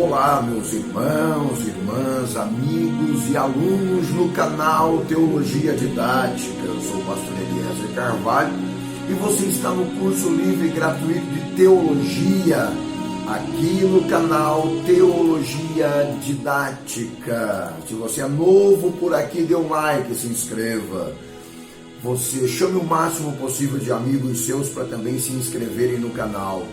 Olá, meus irmãos, irmãs, amigos e alunos no canal Teologia Didática. Eu sou o pastor Eliezer Carvalho e você está no curso livre e gratuito de Teologia, aqui no canal Teologia Didática. Se você é novo por aqui, dê um like, se inscreva. Você chame o máximo possível de amigos seus para também se inscreverem no canal.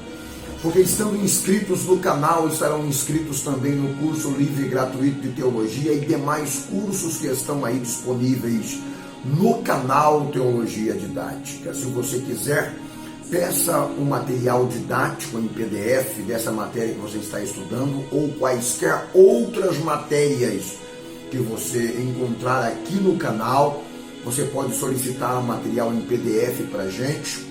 Porque estando inscritos no canal, estarão inscritos também no curso livre e gratuito de Teologia e demais cursos que estão aí disponíveis no canal Teologia Didática. Se você quiser, peça um material didático em PDF dessa matéria que você está estudando ou quaisquer outras matérias que você encontrar aqui no canal. Você pode solicitar um material em PDF para a gente.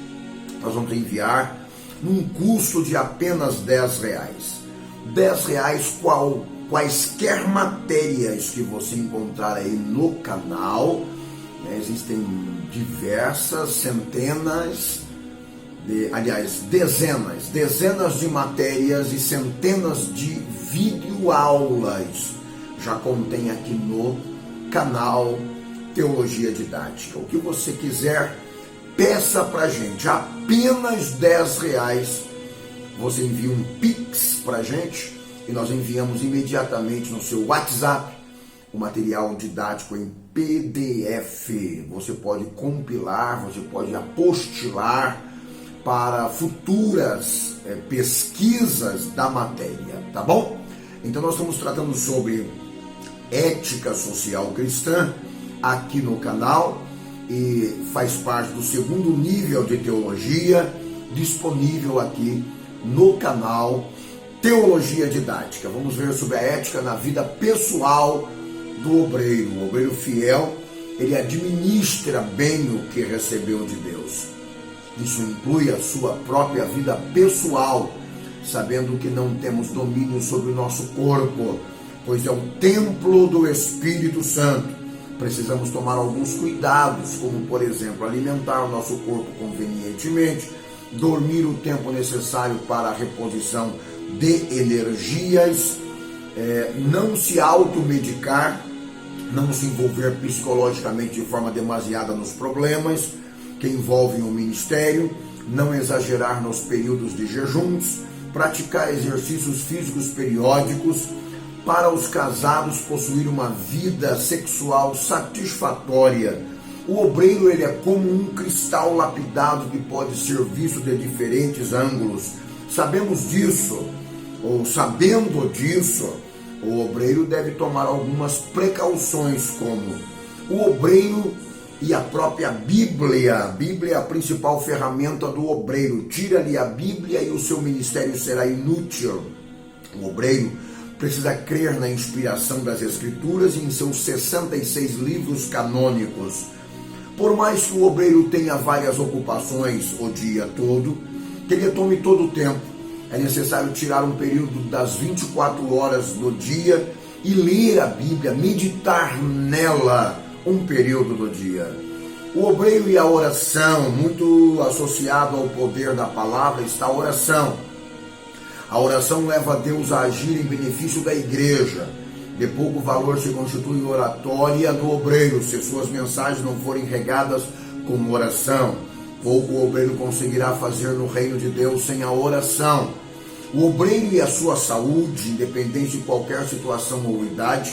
Nós vamos enviar num custo de apenas R$10. R$10 quaisquer matérias que você encontrar aí no canal. Existem diversas, dezenas de matérias e centenas de videoaulas já contém aqui no canal Teologia Didática. O que você quiser, peça pra gente, apenas R$10. Você envia um Pix pra gente e nós enviamos imediatamente no seu WhatsApp o material didático em PDF. Você pode compilar, você pode apostilar para futuras pesquisas da matéria, tá bom? Então nós estamos tratando sobre ética social cristã aqui no canal e faz parte do segundo nível de teologia disponível aqui no canal Teologia Didática. Vamos ver sobre a ética na vida pessoal do obreiro. O obreiro fiel, ele administra bem o que recebeu de Deus. Isso inclui a sua própria vida pessoal, sabendo que não temos domínio sobre o nosso corpo, pois é o templo do Espírito Santo. Precisamos tomar alguns cuidados, como, por exemplo, alimentar o nosso corpo convenientemente, dormir o tempo necessário para a reposição de energias, não se automedicar, não se envolver psicologicamente de forma demasiada nos problemas que envolvem o ministério, não exagerar nos períodos de jejuns, praticar exercícios físicos periódicos. Para os casados possuir uma vida sexual satisfatória. O obreiro, ele é como um cristal lapidado que pode ser visto de diferentes ângulos. Sabendo disso, o obreiro deve tomar algumas precauções, como o obreiro e a própria Bíblia. A Bíblia é a principal ferramenta do obreiro. Tira-lhe a Bíblia e o seu ministério será inútil. O obreiro precisa crer na inspiração das Escrituras e em seus 66 livros canônicos. Por mais que o obreiro tenha várias ocupações o dia todo, que ele tome todo o tempo, é necessário tirar um período das 24 horas do dia e ler a Bíblia, meditar nela um período do dia. O obreiro e a oração, muito associado ao poder da palavra, está a oração. A oração leva a Deus a agir em benefício da igreja. De pouco valor se constitui a oratória do obreiro, se suas mensagens não forem regadas com oração. Pouco o obreiro conseguirá fazer no reino de Deus sem a oração. O obreiro e a sua saúde, independente de qualquer situação ou idade,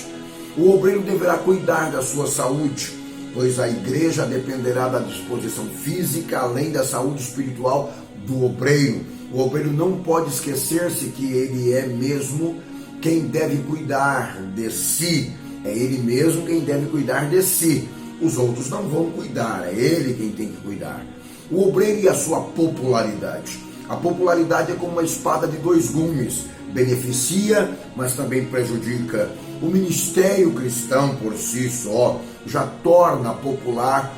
o obreiro deverá cuidar da sua saúde, pois a igreja dependerá da disposição física, além da saúde espiritual do obreiro. O obreiro não pode esquecer-se que ele é mesmo quem deve cuidar de si. É ele mesmo quem deve cuidar de si. Os outros não vão cuidar, é ele quem tem que cuidar. O obreiro e a sua popularidade. A popularidade é como uma espada de dois gumes. Beneficia, mas também prejudica. O ministério cristão por si só já torna popular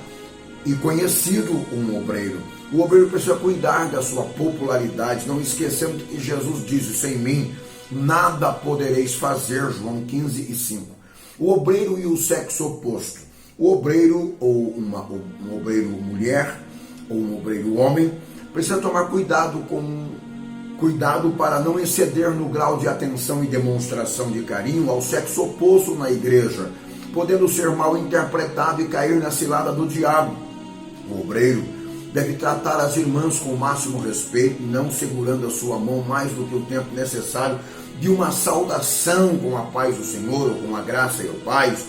e conhecido um obreiro. O obreiro precisa cuidar da sua popularidade, não esquecendo que Jesus disse: sem mim nada podereis fazer, João 15:5. O obreiro e o sexo oposto. O obreiro, ou um obreiro mulher, ou um obreiro homem, precisa tomar cuidado com Cuidado para não exceder no grau de atenção e demonstração de carinho ao sexo oposto na igreja, podendo ser mal interpretado e cair na cilada do diabo. O obreiro deve tratar as irmãs com o máximo respeito, não segurando a sua mão mais do que o tempo necessário de uma saudação com a paz do Senhor ou com a graça e a paz.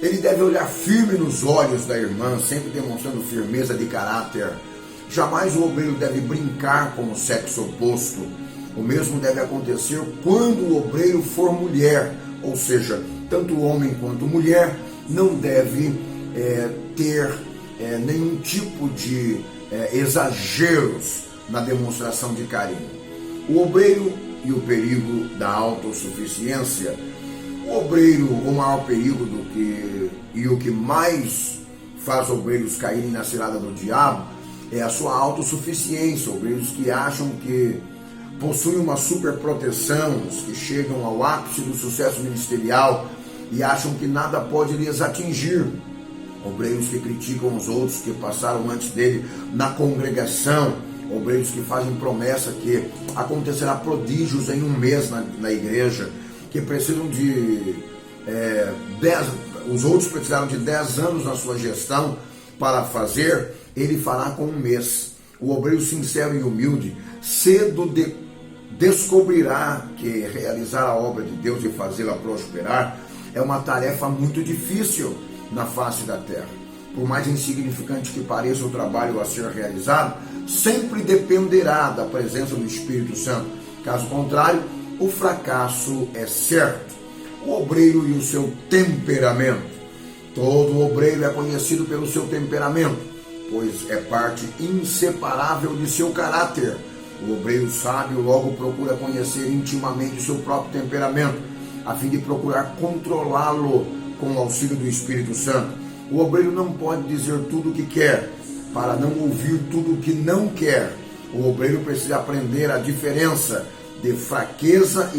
Ele deve olhar firme nos olhos da irmã, sempre demonstrando firmeza de caráter. Jamais o obreiro deve brincar com o sexo oposto. O mesmo deve acontecer quando o obreiro for mulher, ou seja, tanto homem quanto mulher não deve ter nenhum tipo de exageros na demonstração de carinho. O obreiro e o perigo da autossuficiência. O obreiro, o maior perigo e o que mais faz obreiros caírem na cilada do diabo é a sua autossuficiência. Obreiros que acham que possuem uma super proteção, que chegam ao ápice do sucesso ministerial e acham que nada pode lhes atingir. Obreiros que criticam os outros que passaram antes dele na congregação. Obreiros que fazem promessa que acontecerá prodígios em um mês na igreja, que precisam de 10, os outros precisaram de 10 anos na sua gestão para fazer, ele fará com um mês. O obreiro sincero e humilde cedo descobrirá que realizar a obra de Deus e fazê-la prosperar é uma tarefa muito difícil na face da terra. Por mais insignificante que pareça o trabalho a ser realizado, sempre dependerá da presença do Espírito Santo. Caso contrário, o fracasso é certo. O obreiro e o seu temperamento. Todo obreiro é conhecido pelo seu temperamento, pois é parte inseparável de seu caráter. O obreiro sábio logo procura conhecer intimamente o seu próprio temperamento, a fim de procurar controlá-lo com o auxílio do Espírito Santo. O obreiro não pode dizer tudo o que quer, para não ouvir tudo o que não quer. O obreiro precisa aprender a diferença de fraqueza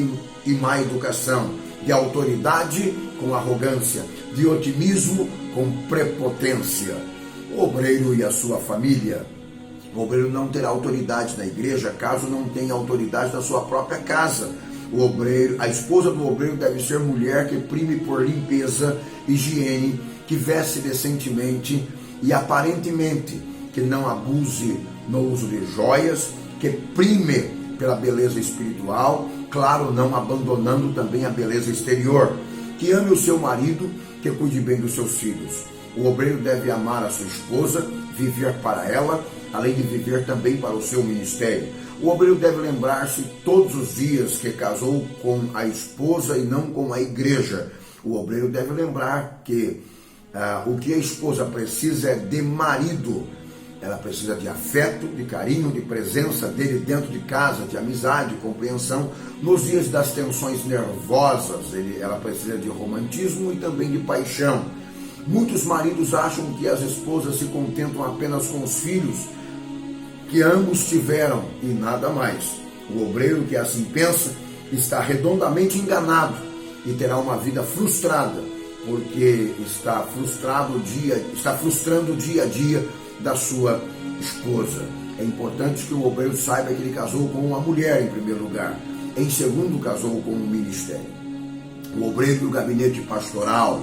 e má educação, de autoridade com arrogância, de otimismo com prepotência. O obreiro e a sua família. O obreiro não terá autoridade na igreja caso não tenha autoridade na sua própria casa. A esposa do obreiro deve ser mulher que prime por limpeza, higiene, que veste decentemente e aparentemente, que não abuse no uso de joias, que prime pela beleza espiritual, claro, não abandonando também a beleza exterior, que ame o seu marido, que cuide bem dos seus filhos. O obreiro deve amar a sua esposa, viver para ela, além de viver também para o seu ministério. O obreiro deve lembrar-se todos os dias que casou com a esposa e não com a igreja. O obreiro deve lembrar que o que a esposa precisa é de marido. Ela precisa de afeto, de carinho, de presença dele dentro de casa, de amizade, compreensão. Nos dias das tensões nervosas, ela precisa de romantismo e também de paixão. Muitos maridos acham que as esposas se contentam apenas com os filhos que ambos tiveram e nada mais. O obreiro que assim pensa está redondamente enganado e terá uma vida frustrada, porque está frustrando o dia a dia da sua esposa. É importante que o obreiro saiba que ele casou com uma mulher em primeiro lugar, em segundo casou com um ministério. O obreiro e o gabinete pastoral,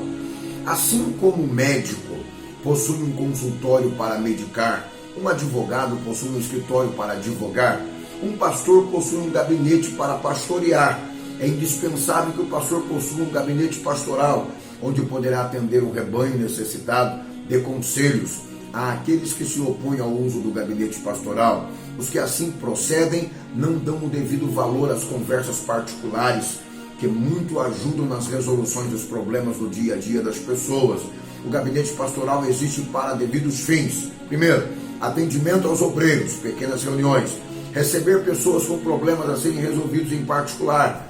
assim como o médico possui um consultório para medicar, um advogado possui um escritório para advogar, um pastor possui um gabinete para pastorear. É indispensável que o pastor possua um gabinete pastoral, onde poderá atender o rebanho necessitado de conselhos. Há aqueles que se opõem ao uso do gabinete pastoral. Os que assim procedem não dão o devido valor às conversas particulares, que muito ajudam nas resoluções dos problemas do dia a dia das pessoas. O gabinete pastoral existe para devidos fins. Primeiro, atendimento aos obreiros, pequenas reuniões. Receber pessoas com problemas a serem resolvidos em particular.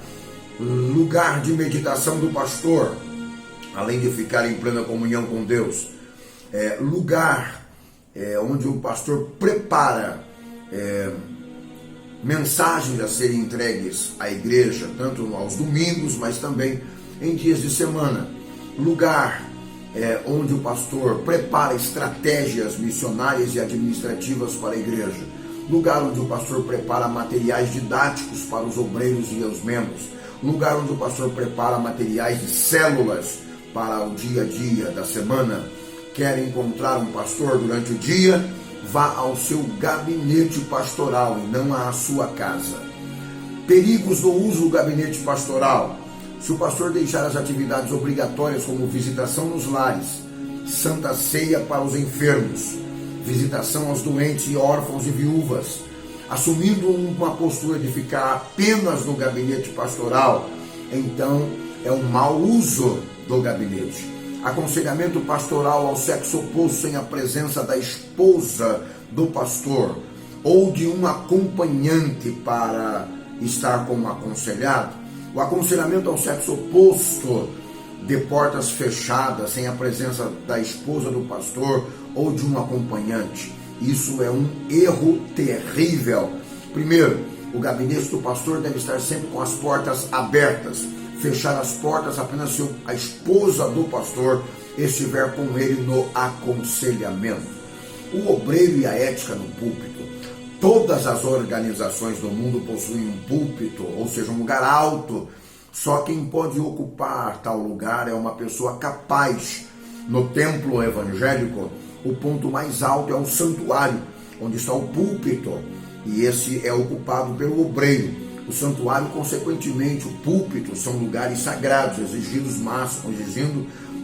Lugar de meditação do pastor, além de ficar em plena comunhão com Deus. Lugar onde o pastor prepara mensagens a serem entregues à igreja, tanto aos domingos, mas também em dias de semana. Lugar onde o pastor prepara estratégias missionárias e administrativas para a igreja. lugar onde o pastor prepara materiais didáticos para os obreiros e os membros, lugar onde o pastor prepara materiais de células para o dia a dia da semana. Quer encontrar um pastor durante o dia? Vá ao seu gabinete pastoral e não à sua casa. Perigos do uso do gabinete pastoral. Se o pastor deixar as atividades obrigatórias como visitação nos lares, santa ceia para os enfermos, visitação aos doentes e órfãos e viúvas, assumindo uma postura de ficar apenas no gabinete pastoral, então é um mau uso do gabinete. Aconselhamento pastoral ao sexo oposto sem a presença da esposa do pastor ou de um acompanhante para estar como aconselhado. O aconselhamento ao sexo oposto de portas fechadas, sem a presença da esposa do pastor ou de um acompanhante. Isso é um erro terrível. Primeiro, o gabinete do pastor deve estar sempre com as portas abertas. Fechar as portas apenas se a esposa do pastor estiver com ele no aconselhamento. O obreiro e a ética no púlpito. Todas as organizações do mundo possuem um púlpito, ou seja, um lugar alto. Só quem pode ocupar tal lugar é uma pessoa capaz. No templo evangélico, o ponto mais alto é o santuário, onde está o púlpito, e esse é ocupado pelo obreiro. O santuário, consequentemente, o púlpito são lugares sagrados, exigindo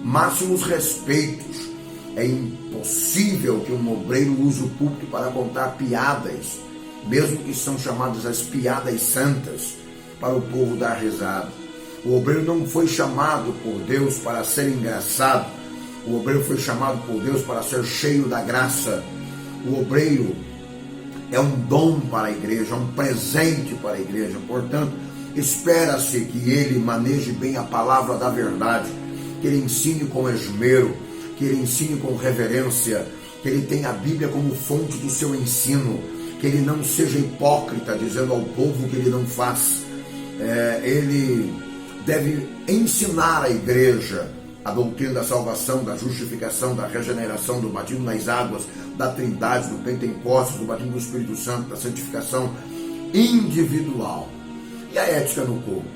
máximos respeitos. É impossível que um obreiro use o púlpito para contar piadas, mesmo que são chamadas as piadas santas, para o povo dar risada. O obreiro não foi chamado por Deus para ser engraçado. O obreiro foi chamado por Deus para ser cheio da graça. O obreiro é um dom para a igreja, um presente para a igreja. Portanto, espera-se que ele maneje bem a palavra da verdade, que ele ensine com esmero, que ele ensine com reverência, que ele tenha a Bíblia como fonte do seu ensino, que ele não seja hipócrita, dizendo ao povo que ele não faz. Ele deve ensinar à igreja a doutrina da salvação, da justificação, da regeneração, do batismo nas águas, da Trindade, do Pentecostes, do batismo do Espírito Santo, da santificação individual. E a ética no culto?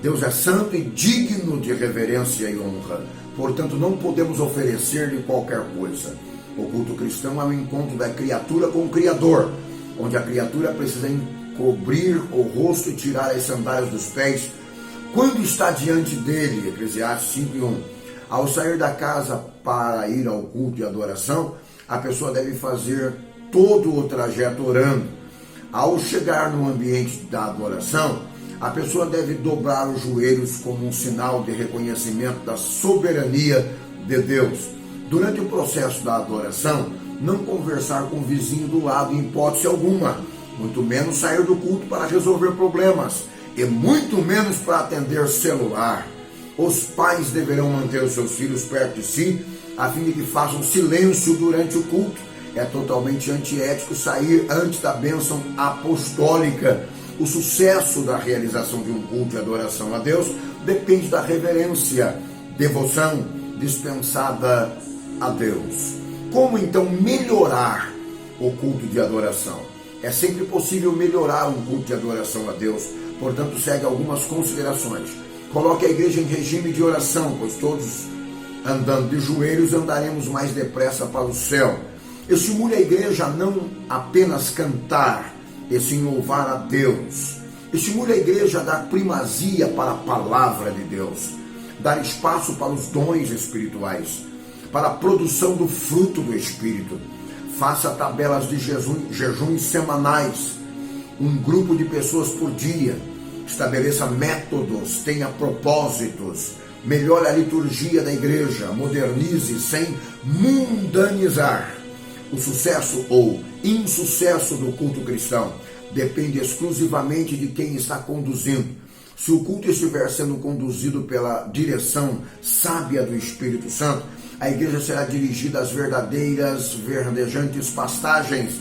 Deus é santo e digno de reverência e honra. Portanto, não podemos oferecer-lhe qualquer coisa. O culto cristão é o encontro da criatura com o Criador, onde a criatura precisa encobrir o rosto e tirar as sandálias dos pés quando está diante dele. Eclesiastes 5:1. Ao sair da casa para ir ao culto e adoração, a pessoa deve fazer todo o trajeto orando. Ao chegar no ambiente da adoração, a pessoa deve dobrar os joelhos como um sinal de reconhecimento da soberania de Deus. Durante o processo da adoração, não conversar com o vizinho do lado em hipótese alguma, muito menos sair do culto para resolver problemas, e muito menos para atender celular. Os pais deverão manter os seus filhos perto de si, a fim de que façam silêncio durante o culto. É totalmente antiético sair antes da bênção apostólica. O sucesso da realização de um culto e adoração a Deus depende da reverência, devoção dispensada a Deus. Como então melhorar o culto de adoração? É sempre possível melhorar um culto de adoração a Deus. Portanto, segue algumas considerações. Coloque a igreja em regime de oração, pois todos andando de joelhos andaremos mais depressa para o céu. Estimule a igreja a não apenas cantar, e sim louvar a Deus. Estimule a igreja a dar primazia para a palavra de Deus, dar espaço para os dons espirituais, para a produção do fruto do Espírito. Faça tabelas de jejuns semanais, um grupo de pessoas por dia. Estabeleça métodos, tenha propósitos, melhore a liturgia da igreja, modernize sem mundanizar. O sucesso ou insucesso do culto cristão depende exclusivamente de quem está conduzindo. Se o culto estiver sendo conduzido pela direção sábia do Espírito Santo, a igreja será dirigida às verdadeiras, verdejantes pastagens.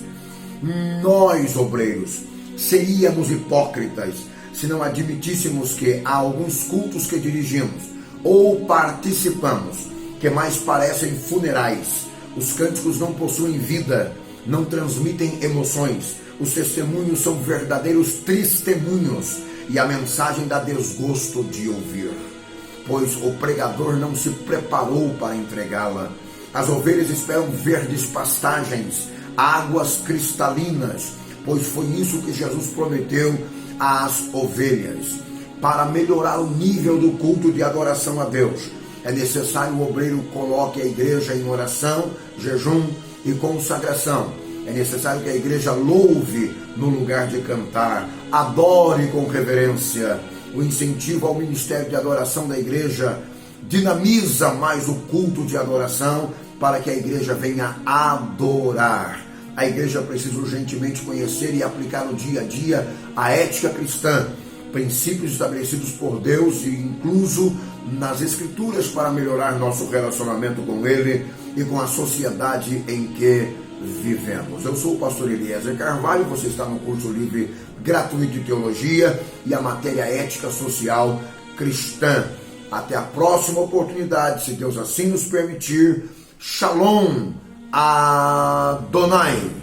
Nós, obreiros, seríamos hipócritas se não admitíssemos que há alguns cultos que dirigimos ou participamos que mais parecem funerais. Os cânticos não possuem vida, não transmitem emoções. Os testemunhos são verdadeiros testemunhos e a mensagem dá desgosto de ouvir, pois o pregador não se preparou para entregá-la. As ovelhas esperam verdes pastagens, águas cristalinas, pois foi isso que Jesus prometeu às ovelhas. Para melhorar o nível do culto de adoração a Deus, é necessário o obreiro coloque a igreja em oração, jejum e consagração. É necessário que a igreja louve no lugar de cantar, adore com reverência. O incentivo ao ministério de adoração da igreja dinamiza mais o culto de adoração para que a igreja venha adorar. A igreja precisa urgentemente conhecer e aplicar no dia a dia a ética cristã, princípios estabelecidos por Deus e incluso nas Escrituras para melhorar nosso relacionamento com Ele e com a sociedade em que vivemos. Eu sou o pastor Eliezer Carvalho, você está no curso livre gratuito de teologia e a matéria ética social cristã. Até a próxima oportunidade, se Deus assim nos permitir. Shalom Adonai.